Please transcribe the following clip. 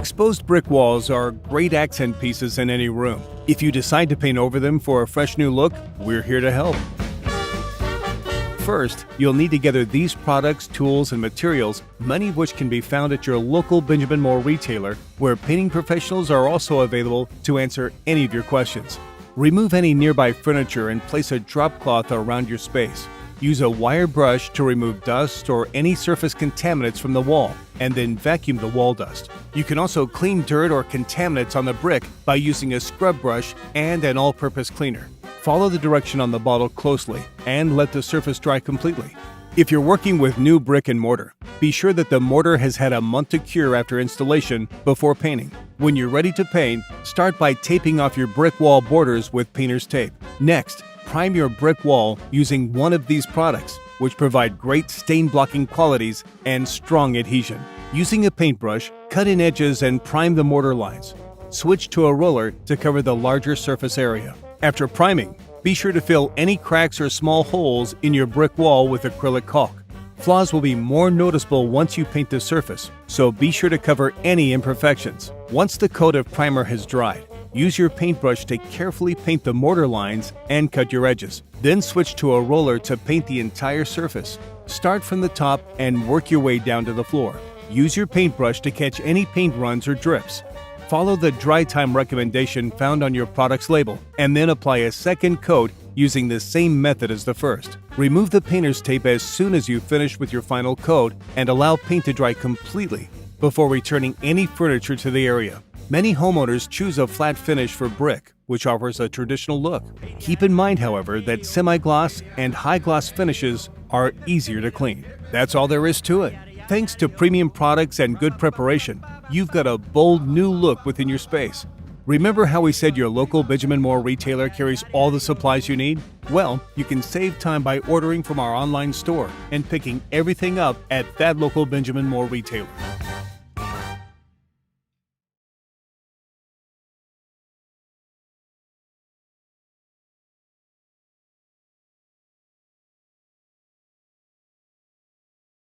Exposed brick walls are great accent pieces in any room. If you decide to paint over them for a fresh new look, we're here to help. First, you'll need to gather these products, tools, and materials, many of which can be found at your local Benjamin Moore retailer, where painting professionals are also available to answer any of your questions. Remove any nearby furniture and place a drop cloth around your space. Use a wire brush to remove dust or any surface contaminants from the wall, and then vacuum the wall dust. You can also clean dirt or contaminants on the brick by using a scrub brush and an all-purpose cleaner. Follow the direction on the bottle closely and let the surface dry completely. If you're working with new brick and mortar, be sure that the mortar has had a month to cure after installation before painting. When you're ready to paint, start by taping off your brick wall borders with painter's tape. Next, prime your brick wall using one of these products, which provide great stain-blocking qualities and strong adhesion. Using a paintbrush, cut in edges and prime the mortar lines. Switch to a roller to cover the larger surface area. After priming, be sure to fill any cracks or small holes in your brick wall with acrylic caulk. Flaws will be more noticeable once you paint the surface, so be sure to cover any imperfections. Once the coat of primer has dried, use your paintbrush to carefully paint the mortar lines and cut your edges. Then switch to a roller to paint the entire surface. Start from the top and work your way down to the floor. Use your paintbrush to catch any paint runs or drips. Follow the dry time recommendation found on your product's label, and then apply a second coat using the same method as the first. Remove the painter's tape as soon as you finish with your final coat and allow paint to dry completely before returning any furniture to the area. Many homeowners choose a flat finish for brick, which offers a traditional look. Keep in mind, however, that semi-gloss and high-gloss finishes are easier to clean. That's all there is to it. Thanks to premium products and good preparation, you've got a bold new look within your space. Remember how we said your local Benjamin Moore retailer carries all the supplies you need? Well, you can save time by ordering from our online store and picking everything up at that local Benjamin Moore retailer.